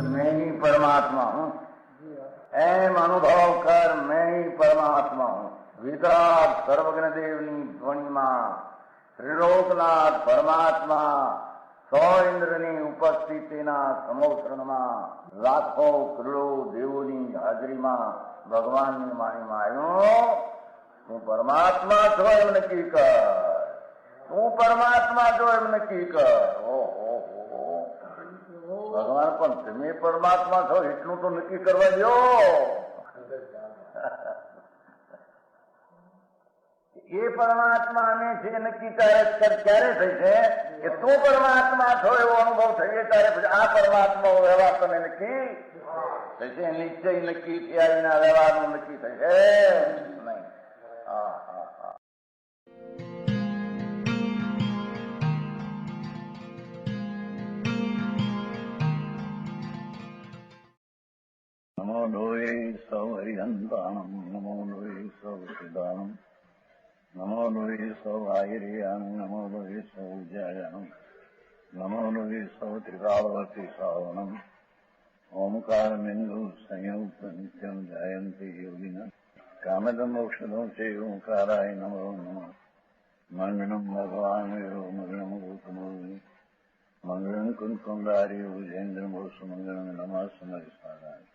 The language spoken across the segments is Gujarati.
मैं ही परमात्मा हूँ, एम अनुभव कर मैं ही परमात्मा हूँ। वितराग सर्वज्ञ देवनी ध्वनिमा त्रिलोकनाथ परमात्मा सौ इंद्રની ઉપસ્થિતિના સમોત્રણમાં લાખો કરોડો દેવોની હાજરીમાં ભગવાનની વાણીમાં આવ્યો, તું પરમાત્મા છો એમ નક્કી કર, તું પરમાત્મા છો એમ નક્કી કર. ઓહો, ભગવાન પણ તમે પરમાત્મા છો એટલું તો નક્કી કરવા દો. એ પરમાત્માને છે નક્કી ક્યારે થઈ છે કે તું પરમાત્મા છો એવો અનુભવ થઈએ ત્યારે પછી આ પરમાત્મા વ્યવહાર તને નક્કી થશે. નિશ્ચય નક્કી થયા વિના વ્યવહારનું નક્કી થશે નહીં. હા હા હા. નમો લોહે સૌ હરિહંતાણમ, નમો લોહે સૌ સિદ્ધાણમ, નમો લોહે સૌ આયર્યાણ, નમો લોહે સૌ જયાણમ, નમો લોહે સૌ ત્રિકાળવતી શ્રાવણમ. ઓમકાર બિંદુ સંયુક્ત નિત્યમ જાયંતી યોગિના કામદમ મોક્ષદમ છે ઓંકારાય નમો નમઃ. મંગળમ ભગવાન વિરો મંગળમ ગૌતમોર્મિ મંગળમ કુંકુંડારી ભુજેન્દ્ર મોક્ષ મંગળમ નમઃ સમરિસારાય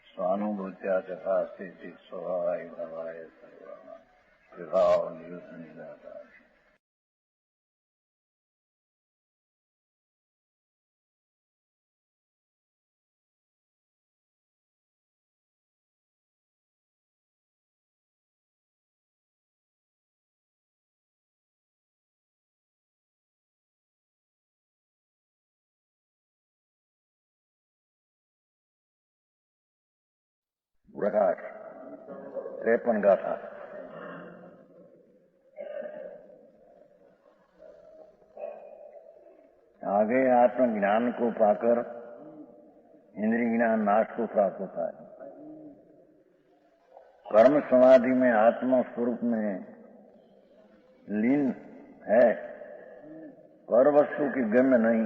સ્વાનુભૂત્યા તથા સ્થિતિ સ્વભાવાય ભવાય સર્વમાં વિભાવ નિયુદ્ધ નિરાકાર. प्रकाश 53 गाथा. आगे आत्मज्ञान को पाकर इंद्रिय ज्ञान नाश को प्राप्त होता है. कर्म समाधि में आत्मा स्वरूप में लीन है, पर वस्तु की गम्य नहीं,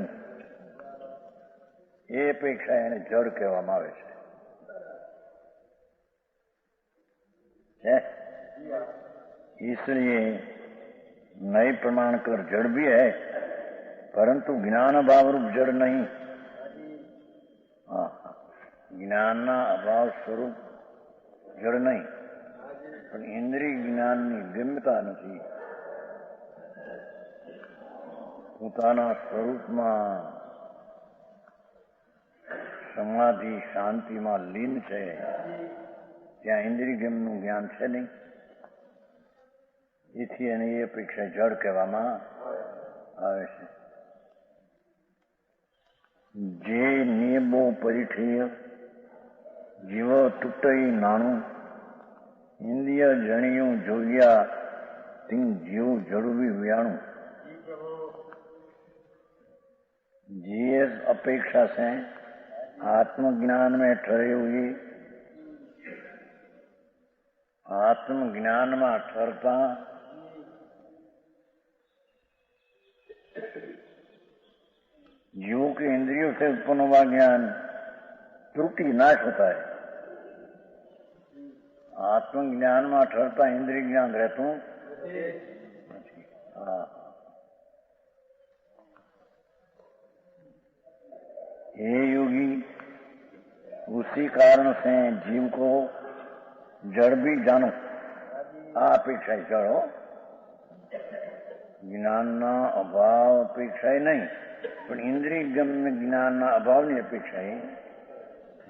ये अपेक्षा એને જડ કહેવામાં આવે છે. इसलिए नए प्रमाण कर जड़ भी है, परंतु ज्ञान अभाव रूप जड़ नहीं. ज्ञान अभाव स्वरूप जड़ नहीं, પણ ઇન્દ્રિય જ્ઞાનની ગમ્યતા નથી. પોતાના સ્વરૂપમાં સમાધિ શાંતિમાં લીન છે, ત્યાં ઇન્દ્રિય ગમનું જ્ઞાન છે નહીં. એથી એને એ અપેક્ષા જડ કહેવામાં આવે છે. જે નિયમો પરિઠીય જીવ તૂટઈ નાણું, ઇન્દ્રિય જણિયું જોયા તિંગ જીવ જડુવી વ્યાણું. जिस अपेक्षा से आत्मज्ञान में ठहरी हुई, आत्मज्ञान में ठहरता जीव के इंद्रियों से उत्पन्न हुआ ज्ञान त्रुटि नाश होता है. आत्मज्ञान में ठहरता इंद्रिय ज्ञान रहता. हे योगी, उसी कारण से जीव को जड़ भी जानो. आ अपेक्षा जड़ हो, ज्ञान अभाव अपेक्षा नहीं, પણ ઇન્દ્રિય ગમ્ય જ્ઞાનના અભાવની અપેક્ષા એ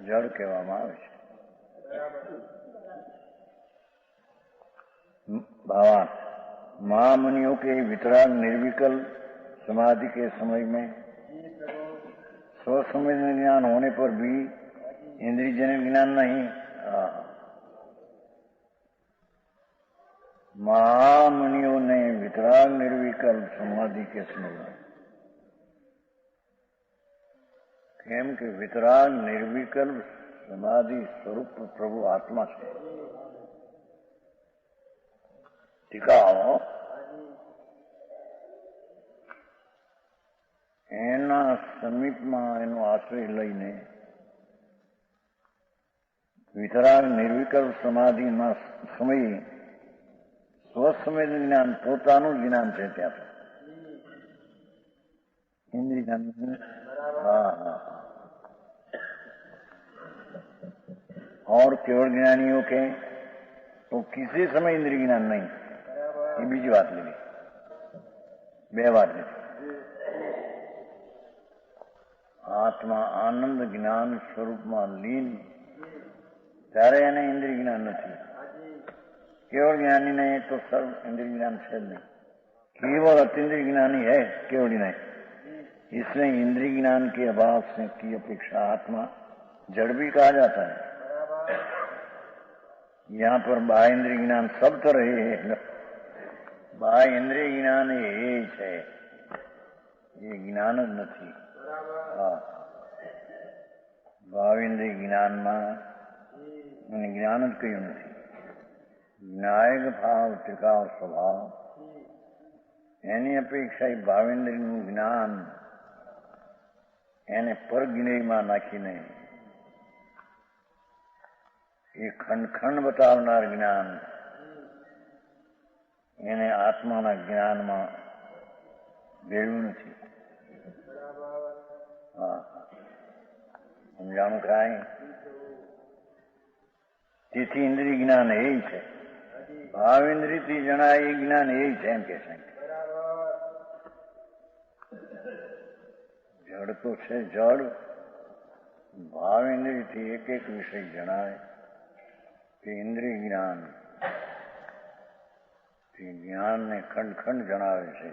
જડ કહેવામાં આવે છે. भावार्थ, महामुनियों के वितराग निर्विकल समाधि के समय में स्वसमझ ज्ञान होने पर भी इंद्रिय जन्य ज्ञान नहीं. महामुनियों ने वितराग निर्विकल समाधि के समय में, કેમ કે વિતરાગ નિર્વિકલ્પ સમાધિ સ્વરૂપ પ્રભુ આત્મા છે. ટીકાઓ એના સમીપમાં એનો આશ્રય લઈને વિતરાગ નિર્વિકલ્પ સમાધિના સમયે સ્વસંવેદ જ્ઞાન પોતાનું જ્ઞાન છે. ત્યાં इंद्रिय ज्ञान. हाँ हाँ और केवल ज्ञानियों के तो किसी समय इंद्रिय ज्ञान नहीं. ये बीजी बात लेगी. બે વાત લીધી. આત્મા આનંદ જ્ઞાન સ્વરૂપમાં લીન ત્યારે એને ઇન્દ્રિય જ્ઞાન નથી. केवल ज्ञानी नहीं तो सर्व इंद्रिय ज्ञान है नहीं. केवल अतीन्द्रिय ज्ञानी है, केवल नहीं. इसलिए इंद्रिय ज्ञान के अभाव से की अपेक्षा आत्मा जड़ भी कहा जाता है. यहाँ पर बाह्य इंद्रिय ज्ञान सब तो रहे हैं. बाह्य इंद्रिय ज्ञान ये है, ये ज्ञान જ નથી. હા, ભાવ ઇન્દ્રિય જ્ઞાનમાં જ્ઞાન જ કયું નથી. જ્ઞાયક ભાવ ટીકાવ સ્વભાવ એની અપેક્ષા એ ભાવેન્દ્રિયનું જ્ઞાન એને પરજ્ઞેયમાં નાખીને એ ખંડ ખંડ બતાવનાર જ્ઞાન એને આત્માના જ્ઞાનમાં ભેળ્યું નથી. હા, સમજાણું કાંઈ? તેથી ઇન્દ્રિય જ્ઞાન એ છે. ભાવેન્દ્રિયથી જણાય એ જ્ઞાન એ છે એમ કે છે. જડ તો છે જડ. ભાવેન્દ્રિયથી એક એક વિષય જણાય તે ઇન્દ્રિય જ્ઞાન. તે જ્ઞાનને ખંડ ખંડ જણાવે છે.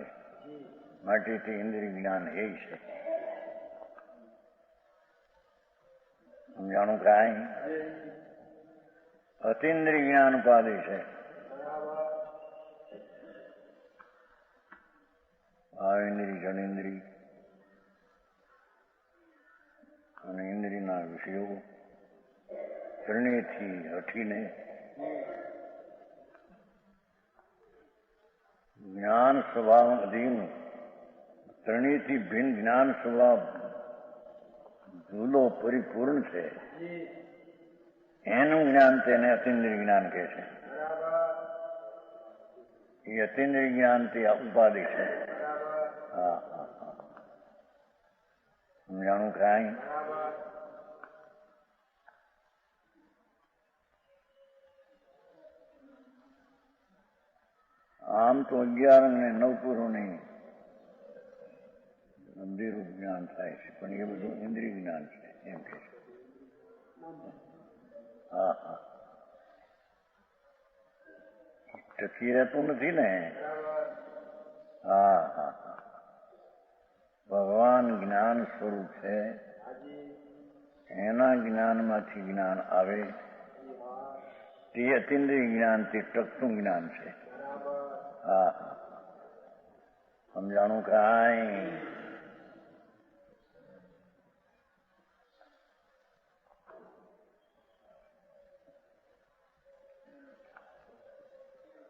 માટે તે ઇન્દ્રિય જ્ઞાન એ છે. સમજાણું કાંઈ? અતિન્દ્રિય જ્ઞાન ઉપાધિ છે. ભાવેન્દ્રિય જડેન્દ્રિય અને ઇન્દ્રિયના વિષયો ત્રણેયથી હટીને જ્ઞાન સ્વભાવ અધીન ત્રણેયથી ભિન્ન જ્ઞાન સ્વભાવ જુદો પરિપૂર્ણ છે. એનું જ્ઞાન તેને અતિન્દ્રિય જ્ઞાન કહે છે. એ અતિન્દ્રિય જ્ઞાન તે ઉપાધિ છે. હા હા હા, સમજાણું કાંઈ? આમ તો 11 અને 9 પુરોની મંદિરનું જ્ઞાન થાય છે, પણ એ બધું ઇન્દ્રિય જ્ઞાન છે એમ કે છે. હા હા, ટકી રહેતું નથી ને. હા હા હા, ભગવાન જ્ઞાન સ્વરૂપ છે. એના જ્ઞાનમાંથી જ્ઞાન આવે તે અતિન્દ્રિય જ્ઞાન, તે ટકતું જ્ઞાન છે. હા હા, સમજાણું કાંઈ?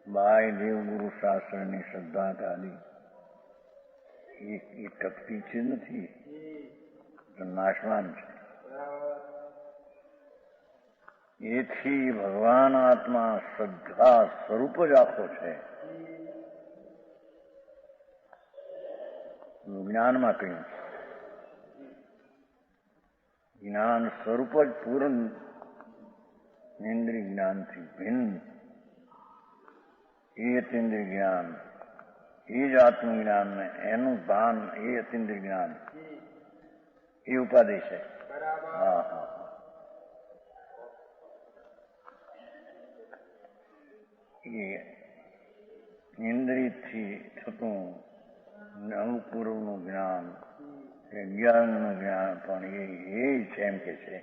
બાય દેવગુરુ શાસ્ત્રની શ્રદ્ધા કાઢી એ ટકતી છે નથી, નાશવાન છે. એથી ભગવાન આત્મા શ્રદ્ધા સ્વરૂપ જ આખો છે. જ્ઞાનમાં કહ્યું જ્ઞાન સ્વરૂપ જ પૂર્ણ ઇન્દ્રિય જ્ઞાનથી ભિન્ન એ અતિન્દ્રિય જ્ઞાન, એ જ આત્મજ્ઞાન ને એનું ભાન એ અતિન્દ્રિય જ્ઞાન એ ઉપાધિ છે. હા હા, એ ઇન્દ્રિયથી થતું અનુપૂર્વનું જ્ઞાન, એ જ્ઞાનનું જ્ઞાન પણ એ છે એમ કે છે.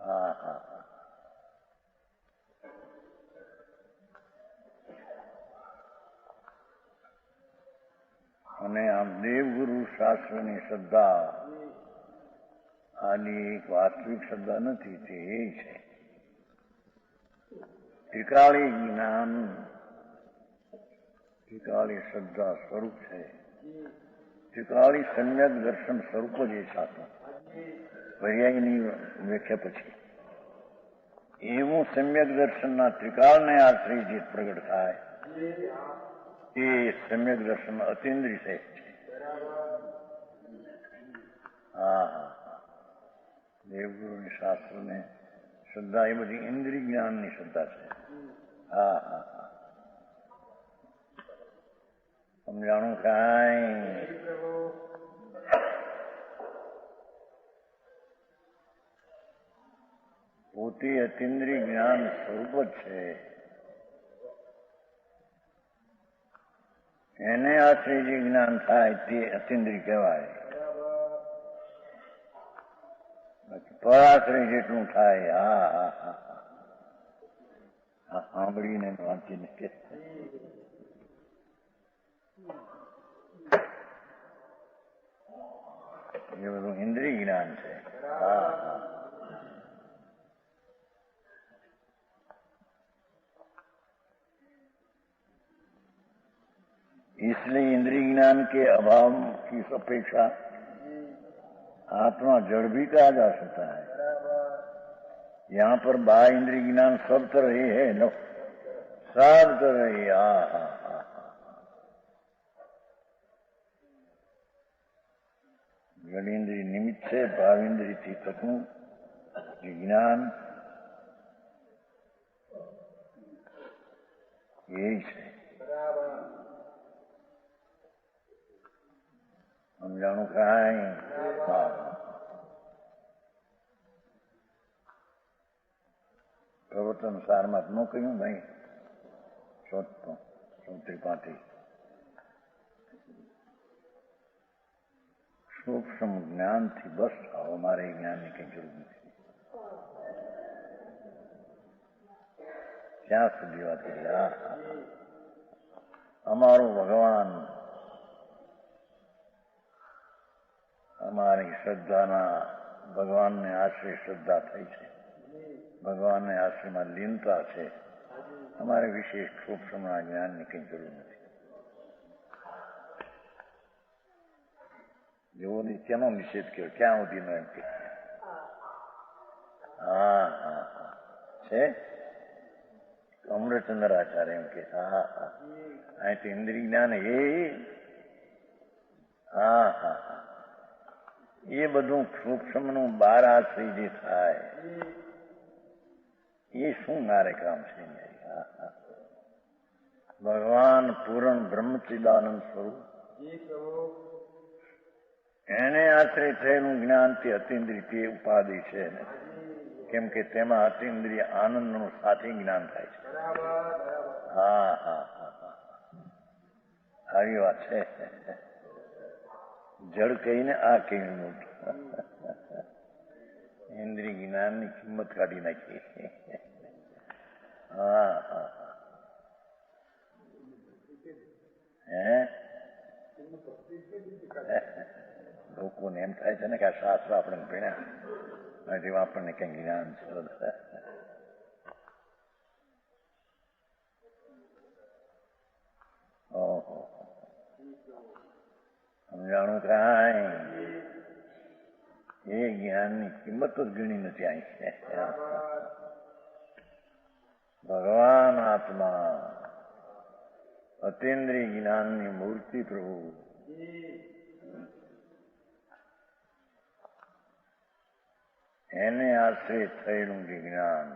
હા હા, અને આમ દેવગુરુ શાસ્ત્રની શ્રદ્ધા આની એક વાસ્તવિક શ્રદ્ધા નથી, તે એ છે ત્રિકાળી જ્ઞાન, ત્રિકાળી શ્રદ્ધા સ્વરૂપ છે. ત્રિકાળી સમ્યક દર્શન સ્વરૂપ જ એ સાચું, પર્યાયની વ્યાખ્યા પછી એવું સમ્યક દર્શનના ત્રિકાળને આશ્રય જે પ્રગટ થાય એ સમ્યક દર્શન અતિન્દ્રિય છે. હા હા, દેવગુરુની શાસ્ત્રને શ્રદ્ધા એ બધી ઇન્દ્રિય જ્ઞાનની શ્રદ્ધા છે. હા હા હા, સમજાણું કાંઈ? પોતે અતિન્દ્રિય જ્ઞાન સ્વરૂપ જ છે, એને આશ્રય જે જ્ઞાન થાય તે અતિન્દ્રિય કહેવાય. પરાશ્રય જેટલું થાય, હા હા હા હા, સાંભળીને વાંચીને કે એ બધું ઇન્દ્રિય જ્ઞાન છે. હા હા, इसलिए इंद्रिय ज्ञान के अभाव की अपेक्षा आत्मा जड़ भी कहा जा सकता है. यहाँ पर बाह्य इंद्रिय ज्ञान सब तरह ही है, नो सब तरह ही. हाँ हाँ हाँ, जड़ इंद्रिय निमित्त से भाव इंद्रिय थी तकू ज्ञान यही है. સમજાણું કાંઈ? હા, પ્રવર્તન સારમાં ન કહ્યું ભાઈ, ચોત્રી પાંત્રી સૂક્ષ્મ જ્ઞાનથી બસ આવો, મારે જ્ઞાનની કઈ જરૂર નથી. ત્યાં સુધી વાત કરી. હા હા, અમારું ભગવાન અમારી શ્રદ્ધાના ભગવાનને આશ્રય શ્રદ્ધા થઈ છે, ભગવાનને આશ્રયમાં લીનતા છે. અમારે વિશેષ સૂક્ષ્મના જ્ઞાનની કઈ જરૂર નથી. જેવો નિત્યનો નિષેધ કર્યો, ક્યાં સુધીનો એમ કે? હા હા હા, છે અમૃતચંદ્રાચાર્ય એમ કે. હા હા, અહીંથી ઇન્દ્રિય જ્ઞાન એ હા હા હા, એ બધું સૂક્ષ્મનું બાર આશ્રય જે થાય એ શું મારે કામ છે? ભગવાન પૂર્ણ બ્રહ્મચિદાનંદ સ્વરૂપ, એને આશ્રય થયેલું જ્ઞાન તે અતિન્દ્રિય તે ઉપાધિ છે, કેમ કે તેમાં અતિન્દ્રિય આનંદનું સાથી જ્ઞાન થાય છે. હા હા હા હા, આવી વાત છે. જડ કહીને આ કેવી મોટું ઇન્દ્રિય જ્ઞાનની કિંમત કાઢી નાખી. હા હા, હે લોકોને એમ થાય છે ને કે આ શાસ્ત્ર આપણે ભણ્યા નથી, આપણને કઈ જ્ઞાન છે. ઓહો, સમજાણું કાંઈ? એ જ્ઞાનની કિંમત જ ગણી નથી આવી. ભગવાન આત્મા અતિન્દ્રિય જ્ઞાનની મૂર્તિ પ્રભુ, એને આશ્રય થયેલું જે જ્ઞાન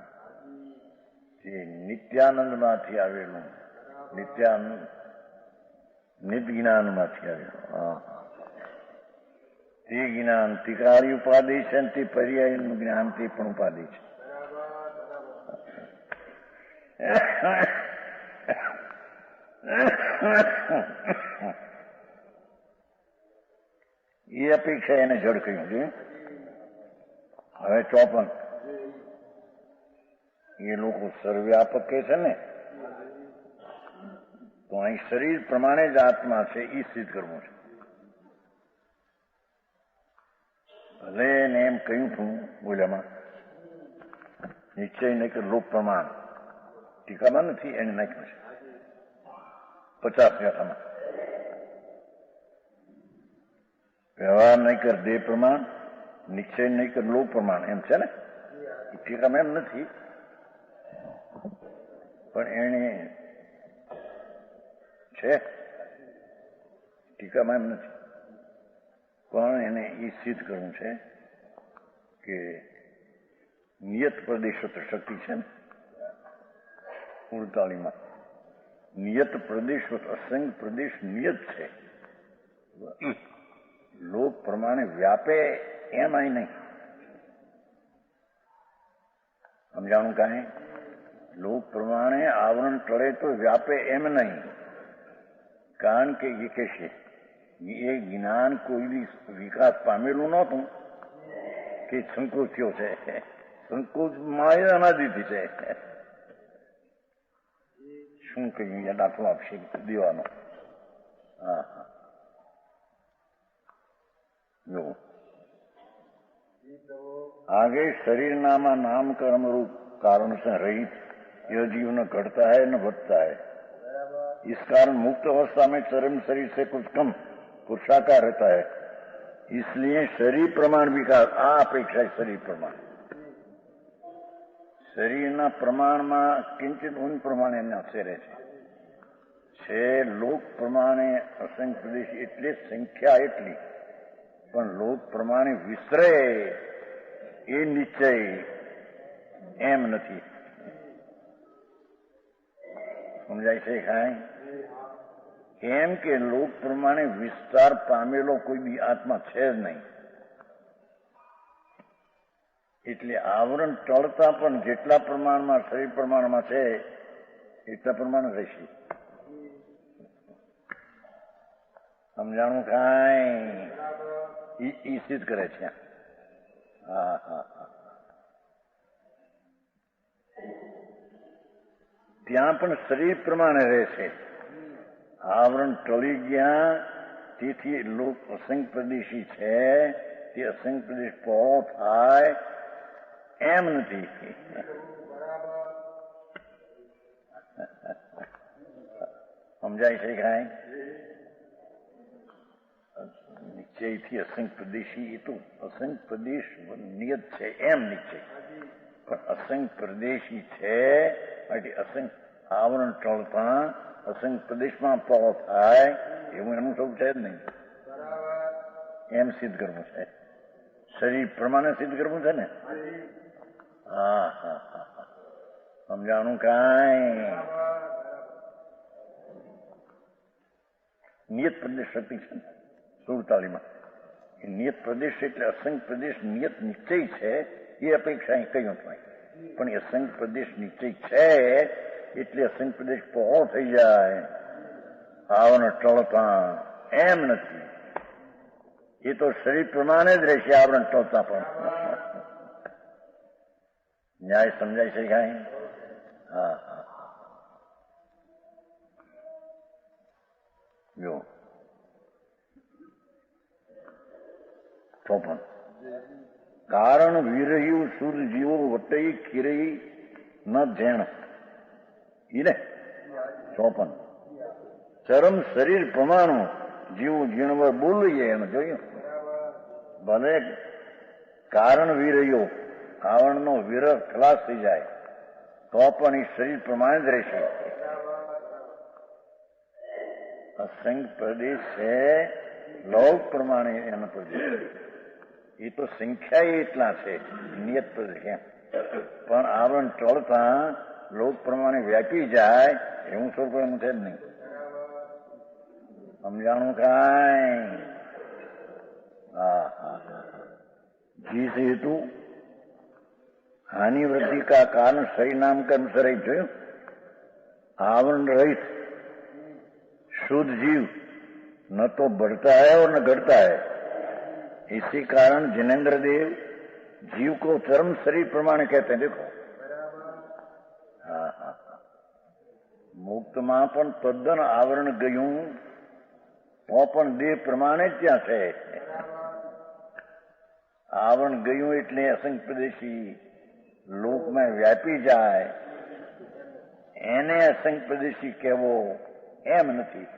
તે નિત્યાનંદમાંથી આવેલું, નિત જ્ઞાનમાંથી આવેલું. તે જ્ઞાન ત્રિકાળી ઉપાધિ છે, તે પર્યાયનું જ્ઞાન તે પણ ઉપાધિ છે. એ અપેક્ષા એને જડ કહ્યું છે. હવે 54 એ લોકો સર્વ્યાપક કહે છે ને, તો અહીં શરીર પ્રમાણે જ આત્મા છે એ સિદ્ધ કરવું છે. ભલે એને એમ કહ્યું છું બોલ્યામાં નિશ્ચય નહીં કે લોક પ્રમાણ ટીકામાં નથી એને નાખ્યું છે 50 ગાથામાં વ્યવહાર નહીં કર દેહ પ્રમાણ નિશ્ચય નહીં કર લોક પ્રમાણ એમ છે ને એ ટીકામાં એમ નથી પણ એને છે ટીકામાં એમ નથી પણ એને એ સિદ્ધ કરવું છે કે નિયત પ્રદેશોત્તર શક્તિ છે ને 48માં નિયત પ્રદેશ અસંગ પ્રદેશ નિયત છે લોક પ્રમાણે વ્યાપે એમ અહીં નહીં સમજાણું કાંઈ લોક પ્રમાણે આવરણ ટળે તો વ્યાપે એમ નહીં કારણ કે એ કહેશે એ જ્ઞાન કોઈ બી વિકાસ પામેલું નહોતું કે સંકોચ થયો છે સંકોચ માયા અનાદિથી છે શું કહ્યું દાખલો આપશે દેવાનો હા હા જો आगे शरीर नामा नाम कर्म रूप कारण से रहित यह जीव न घटता है न बढ़ता है इस कारण मुक्त अवस्था में चरम शरीर से कुछ कम पुरुषाकार रहता है इसलिए शरीर प्रमाण विकास आ अपेक्षा शरीर प्रमाण શરીરના પ્રમાણમાં કિંચિત ઊન પ્રમાણે એને અસરે છે લોક પ્રમાણે અસંખ્ય પ્રદેશ એટલે સંખ્યા એટલી પણ લોક પ્રમાણે વિસરે એ નિશ્ચય એમ નથી સમજાય છે કાંઈ એમ કે લોક પ્રમાણે વિસ્તાર પામેલો કોઈ બી આત્મા છે જ નહીં એટલે આવરણ ટળતા પણ જેટલા પ્રમાણમાં શરીર પ્રમાણમાં છે એટલા પ્રમાણ રહેશે સમજાણું કાંઈ ઈ સિદ્ધ કરે છે હા હા હા ત્યાં પણ શરીર પ્રમાણે રહે છે આવરણ ટળી ગયા તેથી લોક અસંખ્ય પ્રદેશી છે તે અસંખ્ય પ્રદેશ પહોળો થાય એમ નથી સમજાય છે કાંઈ નિશ્ચયથી અસંખ્ય પ્રદેશી એ તો અસંખ્ય પ્રદેશ નિયત છે એમ નિશ્ચય પણ અસંખ્ય પ્રદેશી છે માટે અસંખ્ય આવરણ ટળતા અસંખ્ય પ્રદેશમાં પહોળો થાય એવું એનું સૌ છે જ નહીં એમ સિદ્ધ કરવું છે શરીર પ્રમાણે સિદ્ધ કરવું છે ને હા હા હા સમજાણું કાંઈ નિયત પ્રદેશ શક્તિ છે ને 47માં એ નિયત પ્રદેશ એટલે અસંખ્ય પ્રદેશ નિયત નિશ્ચય છે એ અપેક્ષા અહીં કહ્યું પણ એ અસંખ્ય પ્રદેશ નિશ્ચય છે એટલે અસંખ્ય પ્રદેશ પહોળો થઈ જાય આવરણ ટળતા એમ નથી એ તો શરીર પ્રમાણે જ રહેશે આવરણ ટળતા પણ ન્યાય સમજાય છે કાંઈ હા હા જો તો પણ કારણ વિરહ્યું શુદ્ધ જીવો વટઈ ખીરઈ ન જેણ ઈ ને ચોપન ચરમ શરીર પ્રમાણું જીવું જીણવર બોલીએ એમ જોયું ભલે કારણ વિરહ્યો આવરણનો વિરહ ખલાસ થઈ જાય તો પણ એ શરીર પ્રમાણે જ રહેશે અસંખ્ય પ્રદેશ છે લોક પ્રમાણે એનો પ્રદેશ એ તો સંખ્યા એટલા છે નિયત પ્રદેશ પણ આવરણ ટળતા લોક પ્રમાણે વ્યાપી જાય એવું સ્વરૂપ એનું છે જ નહીં સમજાણું કાંઈ હા હા જીસ હેતુ हानि वृद्धि का कारण सही नाम का अनुसार जो आवरण रहित शुद्ध जीव न तो बढ़ता है और न घटता है इसी कारण जिनेन्द्र देव जीव को चरम शरीर प्रमाण कहते हैं देखो हाँ हाँ मुक्त में पण तद्दन आवरण गયું तो पण देह प्रमाणे જ ત્યાં છે આવરણ ગયું એટલે અસંગ પ્રદેશી લોકમાં વ્યાપી જાય એને અસંગ પ્રદેશી કહેવો એમ નથી.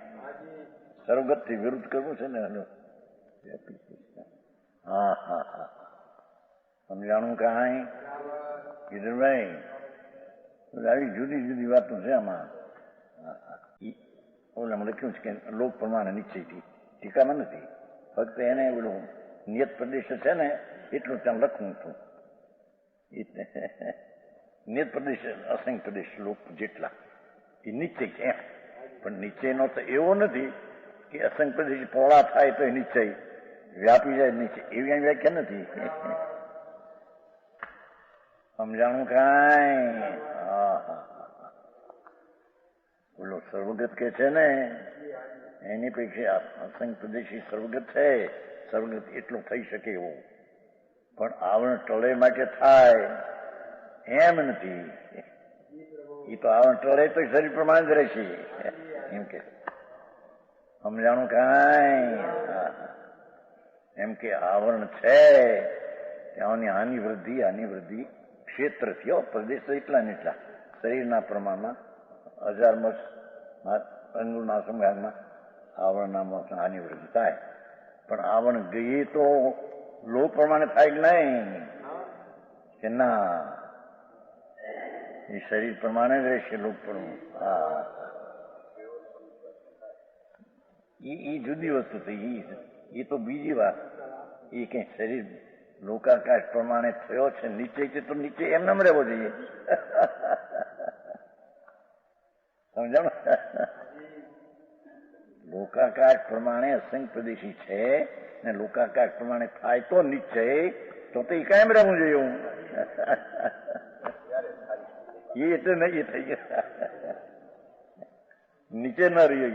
સર્વગતથી વિરુદ્ધ કરવું છે ને. વ્યાપી હા હા હા સમજાણું કાંઈ કિશોરભાઈ? આવી જુદી જુદી વાતો છે આમાં. ઓલામાં લખ્યું છે કે લોક પ્રમાણે નિશ્ચયથી, ટીકામાં નથી. ફક્ત એને ઓલું નિયત પ્રદેશ છે ને એટલું ત્યાં લખવું હતું. નિયત પ્રદેશ અસંગ પ્રદેશ લોક જેટલા એ નિશ્ચય છે એમ. પણ નિશ્ચયનો તો એવો નથી કે અસંગ પ્રદેશ પહોળા થાય તો એ નિશ્ચય, વ્યાપી જાય નિશ્ચય, એવી વ્યાખ્યા નથી. સમજાણું કાંઈ? હા હા બોલો. સર્વગત કે છે ને એની પેક્ષા અસંગ પ્રદેશી સર્વગત છે. સર્વગત એટલું થઈ શકે એવું, પણ આવરણ ટળે માટે થાય એમ નથી. એ તો આવરણ ટળે તો શરીર પ્રમાણે જ રહેશે એમ કે. સમજાણું કાંઈ? એમ કે આવરણ છે ત્યાંની હાનિ વૃદ્ધિ ક્ષેત્રથી, પ્રદેશ તો એટલા ને એટલા શરીરના પ્રમાણમાં 1000 મસ અંગુળના સમભાગમાં આવરણના હાનિ વૃદ્ધિ થાય. પણ આવરણ ગઈએ તો લોક પ્રમાણે થાય કે નહીં? કે ના, એ શરીર પ્રમાણે જ રહેશે લોક પ્રમાણે. હા એ જુદી વસ્તુ થઈ. એ તો બીજી વાત. એ કઈ શરીર લોકાકાશ પ્રમાણે થયો છે નિશ્ચય તો નીચે એમને રહેવો જોઈએ. સમજાવ? લોકાકાશ પ્રમાણે અસંગ પ્રદેશી છે ને લોકાકાશ પ્રમાણે થાય તો નિશ્ચય તો એ કાયમ રહેવું જોઈએ. હું એ એટલે નહીં એ થઈ ગયા નીચે ન રહ્યો.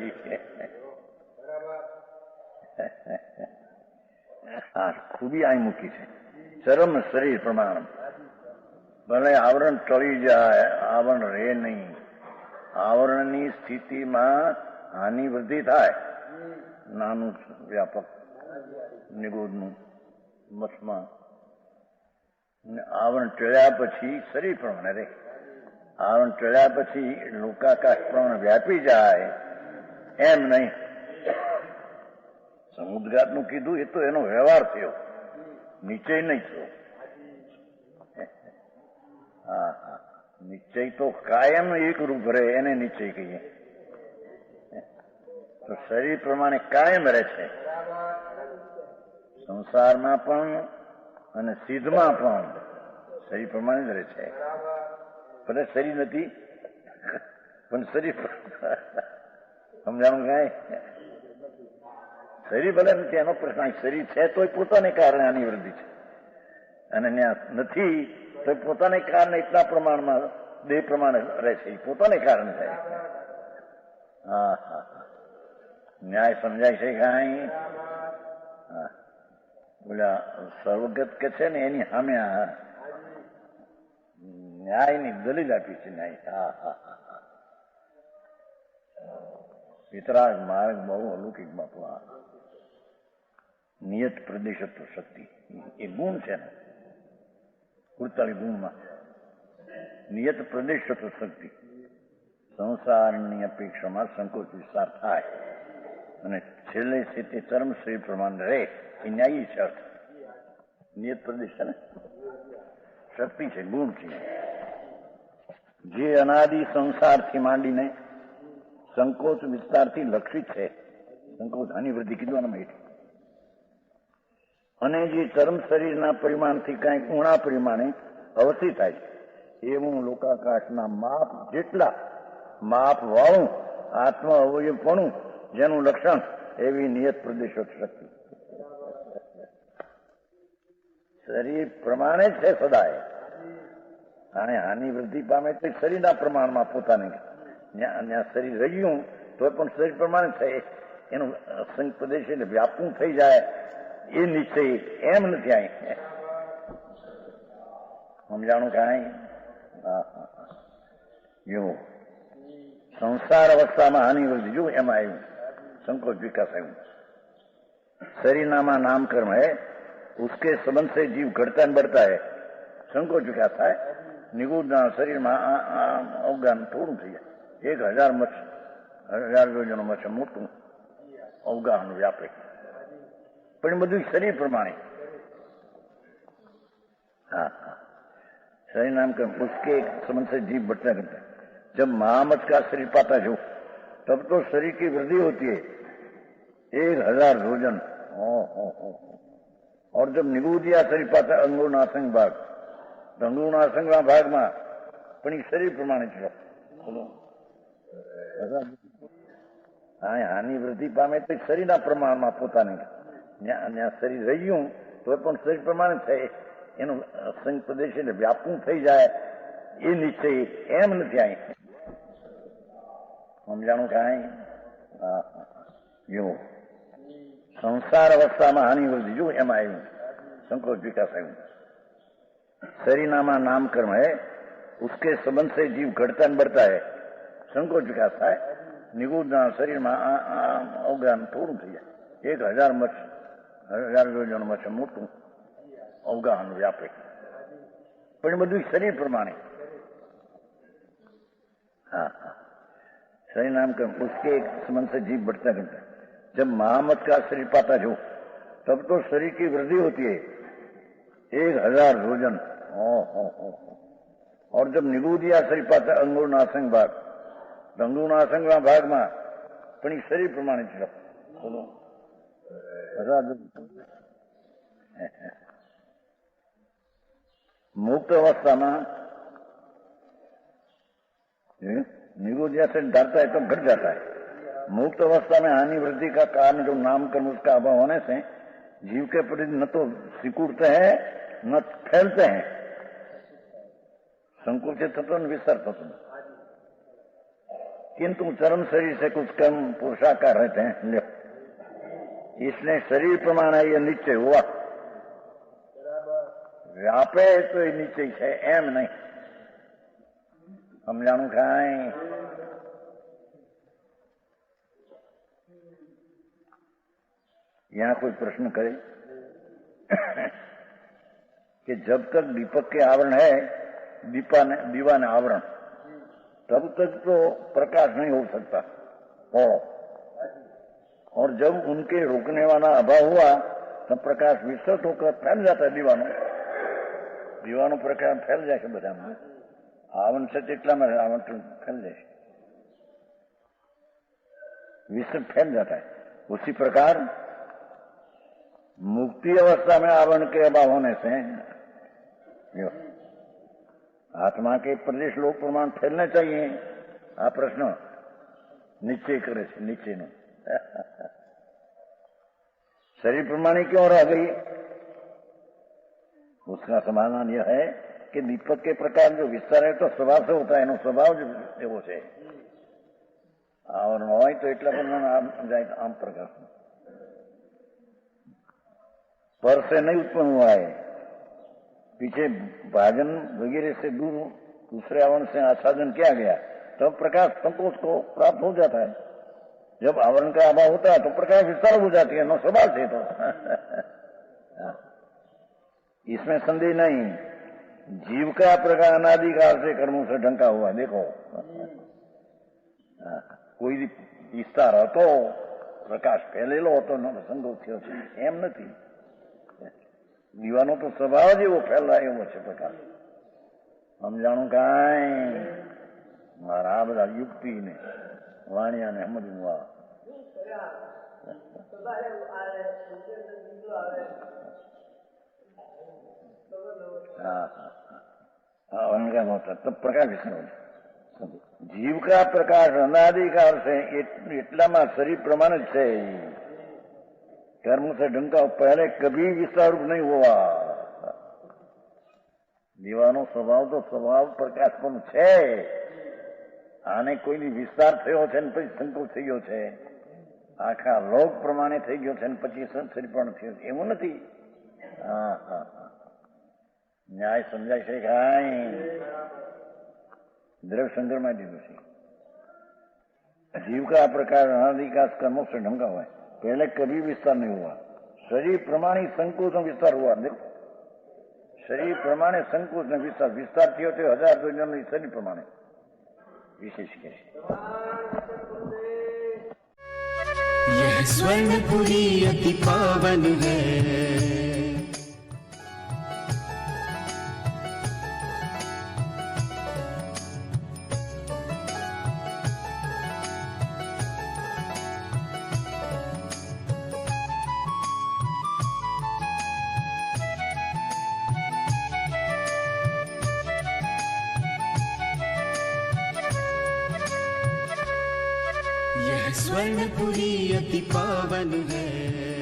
હા ખૂબી અહીં મૂકી છે. ચરમ શરીર પ્રમાણ ભલે આવરણ ટળી જાય, આવરણ રહે નહીં. આવરણની સ્થિતિમાં હાનિ વૃદ્ધિ થાય. નાનું વ્યાપક નિગોદનું મઠમાં આવરણ ટળ્યા પછી શરીર પ્રમાણે રહે. આવરણ ટળ્યા પછી લોકાકાશ પ્રમાણે વ્યાપી જાય એમ નહીં. સમુદ્રાતનું કીધું એ તો એનો વ્યવહાર થયો, નિશ્ચય નહીં થયો. હા હા નિશ્ચય તો કાયમ એક રૂપ રહે એને નિશ્ચય કહીએ. તો શરીર પ્રમાણે કાયમ રહે છે. સંસારમાં પણ અને સિદ્ધમાં પણ શરીર પ્રમાણે જ રહે છે. ભલે શરીર નથી પણ શરીર સમજાણું કાંઈ? શરીર ભલે નથી એનો પ્રશ્ન. શરીર છે તો પોતાને કારણે આની વૃદ્ધિ છે, અને ત્યાં નથી તો પોતાને કારણે એટલા પ્રમાણમાં દેહ પ્રમાણે રહે છે. એ પોતાને કારણે થાય. હા હા ન્યાય સમજાય છે કાંઈ? હા બોલ્યા સર્વગત કે છે ને એની સામે ન્યાયની દલીલ આપી છે. ન્યાય હા હા હા વિતરાગ માર્ગ બહુ અલૌકિક બાપુ. નિયત પ્રદેશત્વ શક્તિ એ ગુણ છે ને 48 ગુણમાં નિયત પ્રદેશત્વ શક્તિ. સંસારની અપેક્ષામાં સંકોચ વિસ્તાર થાય અને છેલ્લે છે તે ચરમ શરીર પ્રમાણે રહે. એ ન્યાયી છે અર્થ. નિયત પ્રદેશ છે ને શક્તિ છે, ગુણ છે, જે અનાદિ સંસારથી માંડીને સંકોચ વિસ્તારથી લક્ષિત છે. સંકોચ હાનિ વૃદ્ધિ કીધું હેઠ. અને જે ચરમ શરીરના પરિમાણથી કાંઈક ઊણા પરિમાણે અવસ્થિત થાય છે એવું લોકાકાશના માપ જેટલા માપ વાળું આત્મ અવયવપણું જેનું લક્ષણ એવી નિયત પ્રદેશો શક્તિ. શરીર પ્રમાણે જ છે સદાય. અને હાનિ વૃદ્ધિ પામે તો શરીરના પ્રમાણમાં પોતાને શરીર રહ્યું તો પણ શરીર પ્રમાણે થાય. એનું અસંગ પ્રદેશ એટલે વ્યાપવું થઈ જાય એ નિશ્ચય એમ નથી. અહીં સમજાણું કાંઈ? જો સંસાર અવસ્થામાં હાનિ વૃદ્ધિ જો એમાં આવ્યું સંકોચ વિકાસ આવ્યું. શરીરનામાં નામકર્મ હે उसके संबंध से जीव घटता અને बढ़ता है, સંકોચ વિકાસ થાય, નિગૂઢના શરીરમાં અવગાન થોડું થઈ જાય. 1000 મચ્છ 1000 યોજનો મચ્છ મોટું અવગાહન વ્યાપે, પણ એ બધું શરીર પ્રમાણે. हाँ हाँ, शरीर नाम का उसके संबंध से जीव बढ़ता करता है. जब महामच का शरीर पाता जो, तब तो शरीर की वृद्धि होती है 1000 योजन. और जब निगूदिया शरीर पाता है अंगुणासंग भाग, अंगुणासंग भाग में पण शरीर प्रमाणे चलो हानि वृद्धि पामे तो शरीर प्रमाण में पोता शरीर रह्यू तो शरीर प्रमाण है. એનો સંગ પ્રદેશ એટલે વ્યાપવું થઈ જાય એ નિશ્ચય એમ નથી. અહીં સમજાણું કાંઈ? જો સંસાર અવસ્થામાં હાનિ વૃદ્ધિ જો એમાં આવ્યું સંકોચ વિકાસ આવ્યું. शरीरनामा नाम कर्म है, उसके संबंध से जीव घटता અને बढ़ता है, संकोच विकास થાય. નિગૂઢના શરીરમાં અવગાન થોડું થઈ જાય. 1000 મચ્છ 1000 યોજન મચ્છ મોટું અવગાહન વ્યાપે, પણ એ બધું શરીર પ્રમાણે. हाँ हाँ, शरीर नाम का उसके संबंध से जीव बढ़ता करता है. जब महामत का शरीर पाता जो, तब तो शरीर की वृद्धि होती है 1000 योजन. और जब निगूदिया शरीर पाता है अंगुणासंग भाग, अंगुणासंग भाग में पण એ શરીર પ્રમાણે ચલો બોલો. मुक्त अवस्था में निगूदिया से डरता है तो घट जाता है. मुक्त अवस्था में हानि वृद्धि का कारण जो नाम कर्म उसका अभाव होने से जीव के प्रति न तो सिकुड़ते हैं न फैलते हैं, संकुचित होते विस्तार होते. किंतु चरम शरीर से कुछ कम पुरुषाकार रहते हैं, इसलिए शरीर प्रमाण ये निश्चय हुआ. व्यापे तो ये निश्चय है, एम नहीं. समझाणु खाए? यहाँ कोई प्रश्न करे कि जब तक दीपक के आवरण है, दीवा ने आवरण, तब तक तो प्रकाश नहीं हो सकता. और जब उनके रोकने वाला अभाव हुआ तब प्रकाश विस्तृत होकर फैल जाता है. दीवानो प्रकाश फैल जाए બધા में. आवरण से એટલા में आवरण फैल जाए, विस्तृत फैल जाता है. उसी प्रकार मुक्ति अवस्था में आवरण के अभाव होने से आत्मा के प्रदेश लोक प्रमाण फैलने चाहिए. आ प्रश्न निश्चय करे છે निश्चय नो. शरीर प्रमाणे क्यों रह गई? उसका समाधान यह है कि दीपक के प्रकार जो विस्तार है तो स्वभाव से होता है, एनो स्वभाव जो एवो છે. और હોય તો એટલા પ્રમાણ જાય આમ પ્રકાશ पर से नहीं उत्पन्न हुआ है. पीछे भाजन वगैरह से दूर दूसरे आवरण से आच्छादन किया गया तब प्रकाश संकोच को प्राप्त हो जाता है. जब आवरण का अभाव होता है तो प्रकाश विस्तार हो जाती है, नो स्वभाव से. तो इसमें संदेह नहीं. जीव का प्रकार अनादिकाल से कर्मों से ढंका हुआ. देखो कोई विस्तार હતો, પ્રકાશ ફેલેલો હતો, સંતોષ થયો છે એમ નથી. દીવાનો તો સ્વભાવ જ એવો ફેલાય એવો છે પ્રકાશ. સમજાણું કાંઈ? મારા આ બધા યુક્તિ ને વાણિયાને સમજવું. तब प्रकाश जीव का प्रकाश अनादिकाल से એટલામાં शरीर प्रमाण है. कर्म से ढंका पहले कभी विस्तार नहीं हुआ. दीवानो स्वभाव तो स्वभाव प्रकाश पण છે. આને કોઈની વિસ્તાર થયો છે ને પછી સંકોચ થઈ ગયો છે, આખા લોક પ્રમાણે થઈ ગયો છે ને પછી શરીર પણ થયું એવું નથી. હા હા, ન્યાય સમજાય છે કાંઈ? द्रव्य संग्रह में दीदू से जीव का प्रकार अनादिकाल कर्मों से ढंका हुआ है, पहले कभी विस्तार नहीं हुआ. शरीर प्रमाणे संकोच और विस्तार हुआ। देखो शरीर प्रमाणे संकोच ने विस्तार, विस्तार थयो तो 1000 योजन शरीर प्रमाणे विशेष के यह स्वर्णपुरी अति पावन है। यह स्वर्णपुरी अति पावन है।